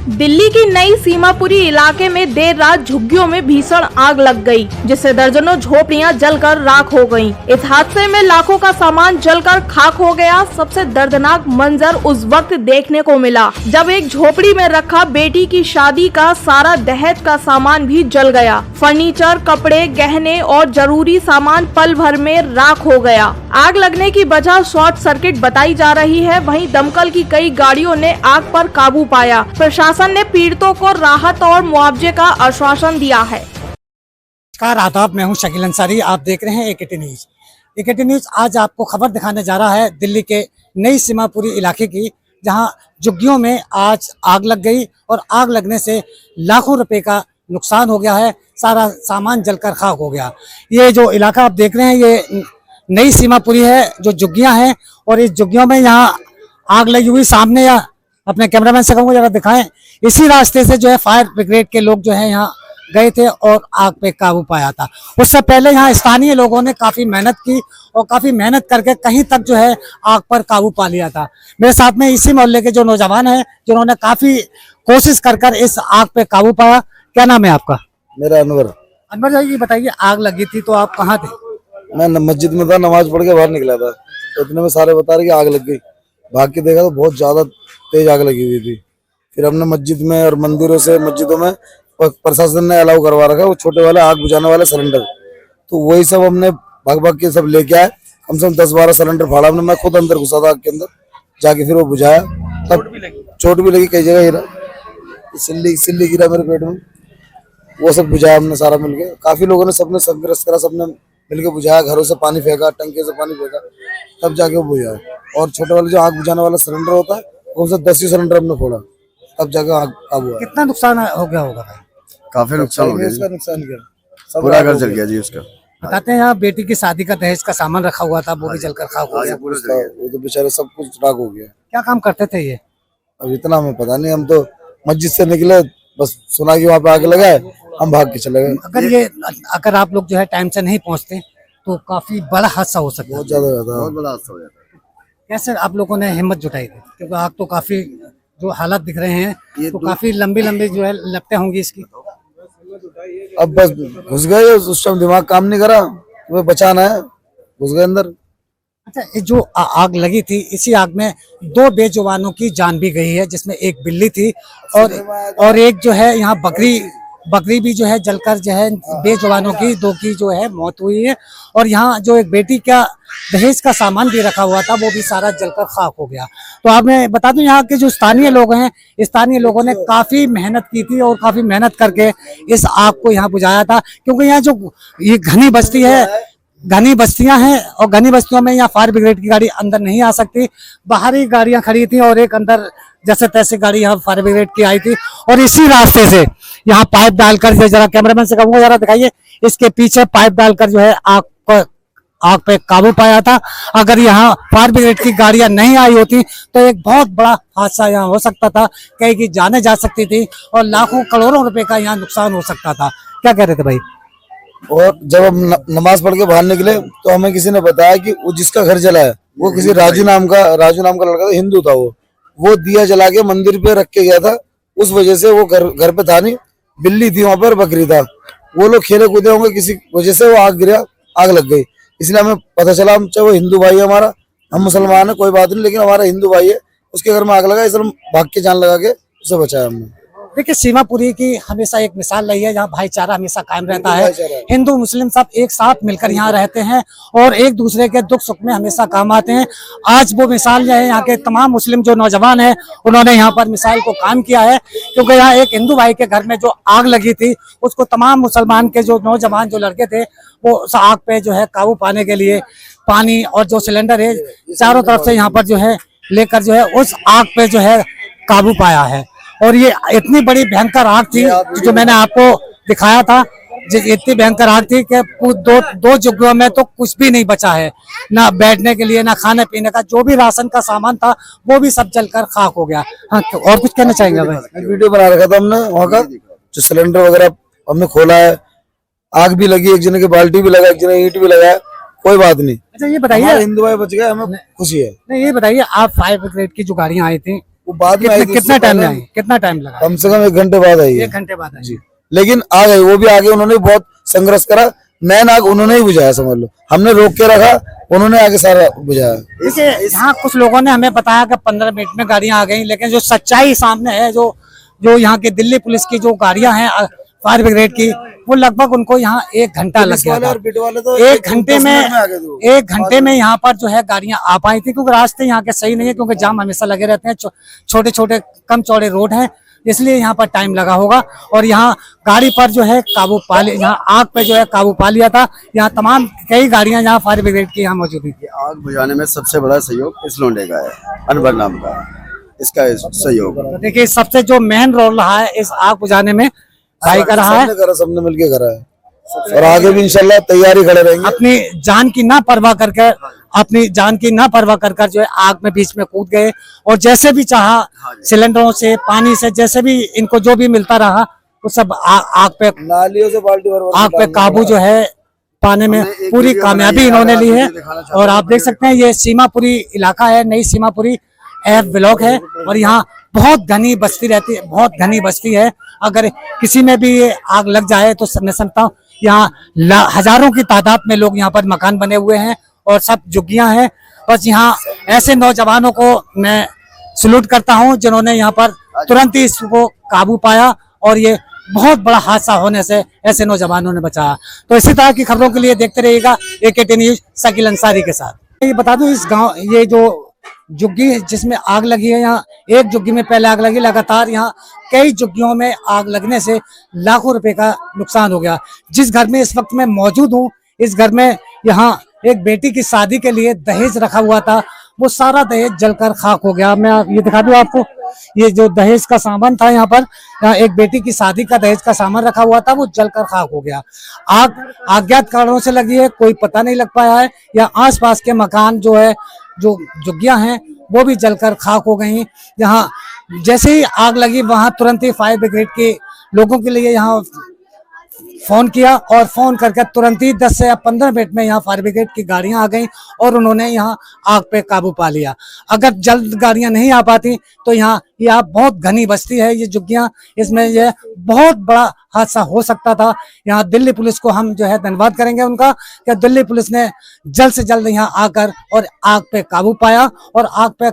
दिल्ली की नई सीमापुरी इलाके में देर रात झुग्गियों में भीषण आग लग गई, जिससे दर्जनों झोपड़ियां जलकर राख हो गईं। इस हादसे में लाखों का सामान जलकर खाक हो गया। सबसे दर्दनाक मंजर उस वक्त देखने को मिला जब एक झोपड़ी में रखा बेटी की शादी का सारा दहेज का सामान भी जल गया। फर्नीचर, कपड़े, गहने और जरूरी सामान पल भर में राख हो गया। आग लगने की वजह शॉर्ट सर्किट बताई जा रही है। वहीं दमकल की कई गाड़ियों ने आग पर काबू पाया। प्रशासन ने पीड़ितों को राहत और मुआवजे का आश्वासन दिया है। नमस्कार, आदाब। मैं हूं शकील अंसारी। आप देख रहे हैं एकेटी न्यूज। एकेटी न्यूज आज आपको खबर दिखाने जा रहा है दिल्ली के नई सीमापुरी इलाके की, जहां झुग्गियों में आज आग लग गई और आग लगने से लाखों रुपए का नुकसान हो गया है। सारा सामान जलकर खाक हो गया। ये जो इलाका आप देख रहे हैं, ये नई सीमापुरी है, जो झुग्गियां हैं, और इस झुग्गियों में यहाँ आग लगी हुई। सामने या अपने कैमरामैन से कहूँगा जरा दिखाएं। इसी रास्ते से जो है फायर ब्रिगेड के लोग जो है यहाँ गए थे और आग पे काबू पाया था। उससे पहले यहाँ स्थानीय लोगों ने काफी मेहनत की और काफी मेहनत करके कहीं तक जो है आग पर काबू पा लिया था। मेरे साथ में इसी मोहल्ले के जो नौजवान हैं, जिन्होंने काफी कोशिश कर इस आग पे काबू पाया। क्या नाम है आपका? मेरा अनवर। अनवर जी, बताइए, आग लगी थी तो आप कहाँ थे? मैं मस्जिद में था, नमाज पढ़ के बाहर निकला था। तो इतने में सारे बता रहे कि आग लग गई। भाग के देखा तो बहुत ज्यादा तेज आग लगी हुई थी। फिर हमने मस्जिद में और मंदिरों से मस्जिदों में प्रशासन ने अलाउ करवा रखा वो छोटे वाले आग बुझाने वाले सिलेंडर। तो वही सब हमने भाग भाग के सब लेके आए। कम से कम 10-12 सिलेंडर फाड़ा हमने। मैं खुद अंदर घुसा था आग के अंदर जाके, फिर वो बुझाया। तब चोट भी लगी कई जगह, गिरा सिल्ली गिरा मेरे पेट में। वो सब बुझाया हमने सारा मिलके। काफी लोगों ने सबने संघर्ष करा, सबने मिलके बुझाया। घरों से पानी फेंका, टंकी से पानी फेंका, तब जाके वो बुझाया। और छोटे वाले जो आग बुझाने वाला सिलेंडर होता है, उनसे 10 ही सिलेंडर हमने फोड़ा, तब जाके आग काबू आया। कितना नुकसान हो गया होगा भाई? काफी नुकसान हो गया। इसका नुकसान क्या, पूरा घर जल गया जी उसका। बताते हैं, यहाँ बेटी की शादी का दहेज का सामान रखा हुआ था, वो भी जलकर खाक हो गया। वो तो बेचारे सब कुछ राख हो गया। क्या काम करते थे ये? अब इतना हमें पता नहीं। हम तो मस्जिद से निकले, बस सुना कि वहाँ पे आग लगा है, हम भाग के चले गए। अगर आप लोग जो है टाइम से नहीं पहुँचते तो काफी बड़ा हादसा हो सकता है। बहुत ज्यादा हो जाता बहुत बड़ा हादसा हो जाता है। कैसे आप लोगों ने हिम्मत जुटाई थी? क्योंकि आग तो काफी, जो हालत दिख रहे हैं, तो काफी लंबी जो है लपटें होंगी इसकी। अब बस घुस गए, उस टाइम दिमाग काम नहीं करा, तुम्हें बचाना है, घुस गए अंदर। अच्छा, ये जो आग लगी थी, इसी आग में 2 बेजुबानों की जान भी गई है, जिसमें एक बिल्ली थी और एक जो है यहाँ बकरी भी जो है जलकर जो है बेजुबानों की 2 की जो है मौत हुई है। और यहाँ जो एक बेटी का दहेज का सामान भी रखा हुआ था, वो भी सारा जलकर खाक हो गया। तो आप मैं बता दूं, यहाँ के जो स्थानीय लोग हैं, स्थानीय लोगों ने काफी मेहनत की थी और काफी मेहनत करके इस आग को यहाँ बुझाया था। क्योंकि यहाँ जो ये घनी बस्ती है, घनी बस्तियां हैं, और घनी बस्तियों में यहाँ फायर ब्रिगेड की गाड़ी अंदर नहीं आ सकती। बाहर ही गाड़ियां खड़ी थी और एक अंदर जैसे तैसे गाड़ी यहाँ फायर ब्रिगेड की आई थी। और इसी रास्ते से यहाँ पाइप डालकर, जरा कैमरामैन से कहूँगा जरा दिखाइए, इसके पीछे पाइप डालकर जो है आग पे काबू पाया था। अगर यहाँ फायर ब्रिगेड की गाड़ियां नहीं आई होती तो एक बहुत बड़ा हादसा यहाँ हो सकता था। कई की जानें जा सकती थी और लाखों करोड़ों रुपए का यहाँ नुकसान हो सकता था। क्या कह रहे थे भाई? और जब हम नमाज पढ़ के बाहर निकले तो हमें किसी ने बताया कि वो जिसका घर जला है वो किसी राजू नाम का लड़का था, हिंदू था। वो दिया जला के मंदिर पे रख के गया था। उस वजह से वो घर पे था नहीं, बिल्ली थी वहां पर, बकरी था। वो लोग खेले कूदे होंगे, किसी वजह से वो आग लग गई। इसलिए हमें पता चला, हम चाहे वो हिंदू भाई है हमारा, हम मुसलमान है, कोई बात नहीं, लेकिन हमारा हिंदू भाई है, उसके घर में आग लगा, इसलिए हम भाग के जान लगा के उसे बचाया हमने। देखिए, सीमापुरी की हमेशा एक मिसाल रही है, जहाँ भाईचारा हमेशा कायम रहता है। हिंदू मुस्लिम सब एक साथ मिलकर यहाँ रहते हैं और एक दूसरे के दुख सुख में हमेशा काम आते हैं। आज वो मिसाल जो है, यहाँ के तमाम मुस्लिम जो नौजवान हैं, उन्होंने यहाँ पर मिसाल को काम किया है। क्योंकि यहाँ एक हिंदू भाई के घर में जो आग लगी थी, उसको तमाम मुसलमान के जो नौजवान जो लड़के थे, वो उस आग पे जो है काबू पाने के लिए पानी और जो सिलेंडर है चारों तरफ से यहाँ पर जो है लेकर जो है उस आग पे जो है काबू पाया है। और ये इतनी बड़ी भयंकर आग थी, जो मैंने आपको दिखाया था, इतनी भयंकर आग थी कि दो झुग्गियों में तो कुछ भी नहीं बचा है, ना बैठने के लिए, ना खाने पीने का, जो भी राशन का सामान था वो भी सब जलकर खाक हो गया। हाँ, और कुछ कहना चाहेंगे भाई? वीडियो बना रखा था हमने वहाँ का, जो सिलेंडर वगैरह हमने खोला है। आग भी लगी, एक जने की बाल्टी भी लगा, एक जने ईंट भी लगा, कोई बात नहीं। अच्छा, ये बताइए, हिंदू भाई बच गए, हमें खुशी है। नहीं, ये बताइए, आप फायर ब्रिगेड की जो गाड़ियां आई थी वो बाद में आई थी, कितना उससे टाइम में पहले आई, कितना टाइम लगा? कम से कम 1 घंटे बाद आई है 1 घंटे बाद आई। जी। लेकिन आ गई, वो भी आ गए, उन्होंने बहुत संघर्ष करा, मैन आग उन्होंने ही बुझाया, समझ लो, हमने रोक के रखा, उन्होंने आगे सारा बुझाया। देखिए यहाँ कुछ लोगों ने हमें बताया कि 15 मिनट में गाड़ियां आ गई, लेकिन जो सच्चाई सामने है, जो यहाँ की दिल्ली पुलिस की जो गाड़ियां हैं फायर ब्रिगेड की, वो लगभग उनको यहाँ 1 घंटा लग गया था। तो 1 घंटे में यहाँ पर जो है गाड़ियां आ पाई थी, क्योंकि रास्ते यहाँ के सही नहीं है, क्योंकि जाम हमेशा लगे रहते हैं, छोटे छोटे कम चौड़े रोड हैं, इसलिए यहाँ पर टाइम लगा होगा। और यहाँ गाड़ी पर जो है काबू पा लिया, यहाँ आग पे जो है काबू पा लिया था। यहाँ तमाम कई गाड़ियां यहाँ फायर ब्रिगेड की यहाँ मौजूद थी। आग बुझाने में सबसे बड़ा सहयोग इस लोंडे का है, अनवर नाम का, इसका सहयोग। तो देखिए सबसे जो मेन रोल रहा है इस आग बुझाने में भाई का रहा है, सबने मिलके करा है, और आगे भी इंशाल्लाह तैयारी खड़े रहेंगे। अपनी जान की ना परवाह कर जो है आग में बीच में कूद गए, और जैसे भी चाहा सिलेंडरों से, पानी से, जैसे भी इनको जो भी मिलता रहा वो सब आग पे, नालियों से बाल्टी भर आग पे काबू जो है पाने में पूरी कामयाबी इन्होंने ली है। और आप देख सकते हैं ये सीमापुरी इलाका है, नई सीमापुरी एफ ब्लॉक है, और यहाँ बहुत घनी बस्ती रहती है, बहुत घनी बस्ती है। अगर किसी में भी ये आग लग जाए तो मैं समझता हूँ यहाँ हजारों की तादाद में लोग यहाँ पर मकान बने हुए हैं और सब झुग्गियां हैं। बस यहाँ ऐसे नौजवानों को मैं सलूट करता हूँ जिन्होंने यहाँ पर तुरंत ही इसको काबू पाया, और ये बहुत बड़ा हादसा होने से ऐसे नौजवानों ने बचाया। तो इसी तरह की खबरों के लिए देखते रहिएगा AKT न्यूज, शकील अंसारी के साथ। ये बता दूं, इस गांव, ये जो झुग्गी जिसमें आग लगी है, यहाँ एक झुग्गी में पहले आग लगी, लगातार यहाँ कई झुग्गियों में आग लगने से लाखों रुपए का नुकसान हो गया। जिस घर में इस वक्त मैं मौजूद हूँ, इस घर में यहाँ एक बेटी की शादी के लिए दहेज रखा हुआ था, वो सारा दहेज जलकर खाक हो गया। मैं ये दिखा दूं आपको, ये जो दहेज का सामान था, यहाँ पर एक बेटी की शादी का दहेज का सामान रखा हुआ था, वो जलकर खाक हो गया। आग अज्ञात कारणों से लगी है, कोई पता नहीं लग पाया है, या आसपास के मकान जो है, जो झुग्गियां हैं, वो भी जलकर खाक हो गई। यहाँ जैसे ही आग लगी, वहां तुरंत ही फायर ब्रिगेड के लोगों के लिए यहाँ फोन किया, और फोन करके तुरंत ही 10 से 15 मिनट में यहाँ फायर ब्रिगेड की गाड़ियां आ गई और उन्होंने यहाँ आग पे काबू पा लिया। अगर जल्द गाड़ियां नहीं आ पाती तो यहाँ बहुत घनी बस्ती है, ये झुग्गियां, इसमें ये बहुत बड़ा हादसा हो सकता था। यहाँ दिल्ली पुलिस को हम जो है धन्यवाद करेंगे उनका, कि दिल्ली पुलिस ने जल्द से जल्द यहाँ आकर और आग पे काबू पाया, और आग पे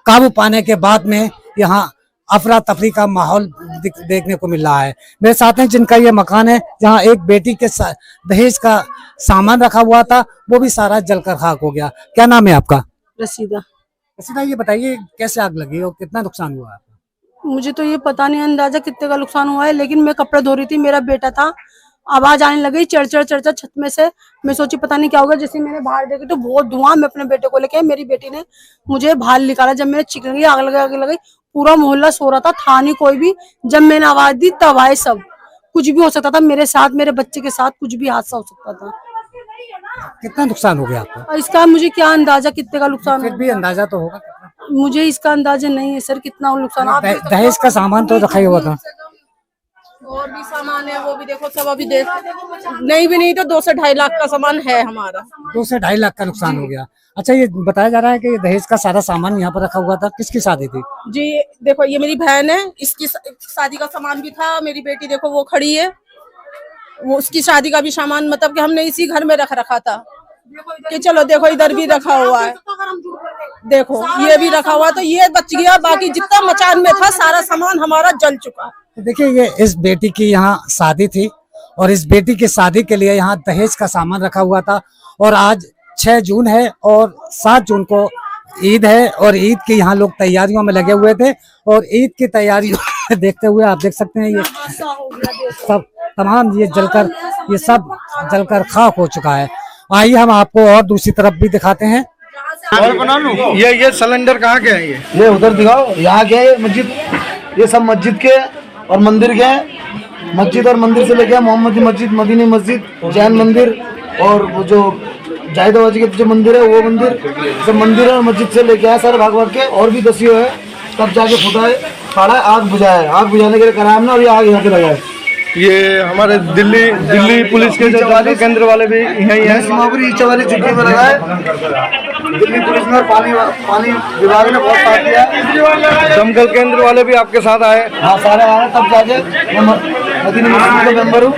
काबू पाने के बाद में यहाँ अफरा तफरी का माहौल देखने को मिल रहा है। मेरे साथ हैं जिनका ये मकान है, जहाँ एक बेटी के दहेज का सामान रखा हुआ था, वो भी सारा जलकर खाक हो गया। क्या नाम है आपका? रसीदा। रसीदा, ये बताइए कैसे आग लगी और कितना नुकसान हुआ? मुझे तो ये पता नहीं अंदाजा कितने का नुकसान हुआ है, लेकिन मैं कपड़े धो रही थी, मेरा बेटा था, आवाज आने लगी चढ़ छत में से। मैं सोची पता नहीं क्या होगा, जैसे मैंने बाहर देखी तो बहुत धुआं। मैं अपने बेटे को लेके, मेरी बेटी ने मुझे बाहर निकाला। जब मैंने चिकन की आग लगी, पूरा मोहल्ला सो रहा था नहीं कोई भी। जब मैंने आवाज दी तब आए सब। कुछ भी हो सकता था मेरे साथ, मेरे बच्चे के साथ कुछ भी हादसा हो सकता था। कितना नुकसान हो गया आपका? इसका मुझे क्या अंदाजा कितने का नुकसान, फिर भी अंदाजा तो होगा। मुझे इसका अंदाजा नहीं है सर कितना नुकसान। दहेज का सामान तो रखा ही हुआ था, और भी सामान है, वो भी देखो सब अभी देख नहीं तो 2 से 2.5 लाख का सामान है हमारा। 2 से 2.5 लाख का नुकसान हो गया। अच्छा, ये बताया जा रहा है कि ये दहेज का सारा सामान यहाँ पर रखा हुआ था, किसकी शादी थी? जी देखो, ये मेरी बहन है, इसकी शादी का सामान भी था। मेरी बेटी देखो वो खड़ी है, वो उसकी शादी का भी सामान, मतलब कि हमने इसी घर में रखा था कि चलो देखो इधर भी रखा हुआ है, देखो ये भी रखा हुआ, तो ये बच गया। बाकी जितना मचान में था सारा सामान हमारा जल चुका। देखिए, ये इस बेटी की यहाँ शादी थी, और इस बेटी की शादी के लिए यहाँ दहेज का सामान रखा हुआ था, और आज 6 जून है और 7 जून को ईद है, और ईद की यहाँ लोग तैयारियों में लगे हुए थे, और ईद की तैयारियों देखते हुए आप देख सकते हैं ये सब तमाम ये सब जलकर खाक हो चुका है। आइए हम आपको और दूसरी तरफ भी दिखाते हैं। और बना लूं, ये सिलेंडर कहाँ के हैं? ये उधर दिखाओ, यहाँ के है मस्जिद, ये सब मस्जिद के और मंदिर के हैं। मस्जिद और मंदिर से लेके मोहम्मदी मस्जिद, मदीनी मस्जिद, जैन मंदिर, और वो जो जाहिदाबाजी के पीछे मंदिर है वो मंदिर, सब मंदिर और मस्जिद से लेके आए सारे भाग के। और भी दसियो है, तब जाके फुटा है, फाड़ा है, आग बुझाया है। आग बुझाने के लिए कराया हमने, और ये आग यहाँ पे लगा है। ये हमारे दिल्ली पुलिस के जो जल केंद्र वाले भी यही हैं। सीमापुरी चवाली झुग्गी में लगा है। दिल्ली पुलिस ने और पानी विभाग ने बहुत साथ दिया है। दमकल केंद्र वाले भी आपके साथ आए। हाँ सारे आए तब जाके मदीना मस्जिद का मेंबर हूँ,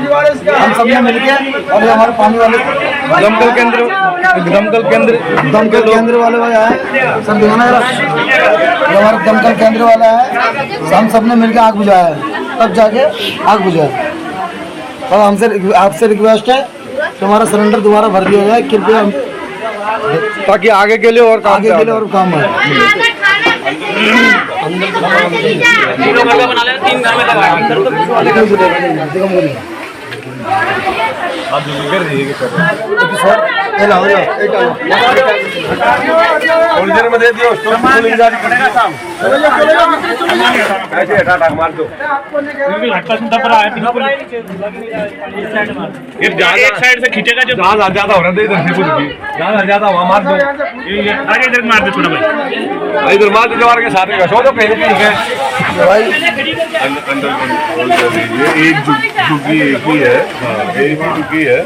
हम सब ने मिलके और ये हमारे पानी वाले दमकल केंद्र वाले भाई आए सर, दिखाना जरा। ये हमारा दमकल केंद्र वाला है, हम सब ने मिलके आग बुझाया है, तब जाके आग बुझा। और हमसे आपसे रिक्वेस्ट है कि हमारा सिलेंडर दोबारा भर दिया जाए कृपया, ताकि आगे के लिए और काम है। मध्ये दियो मार दो एक साइड से खींचेगा जो ज्यादा हो रहा है, इधर से कुछ भी ज्यादा वहाँ मार दो, इधर मार दो थोड़ा भाई, इधर मार दो के साथ सो तो कहीं है भाई। अंदर एक झुग्गी एक ही है, एक ही झुग्गी है।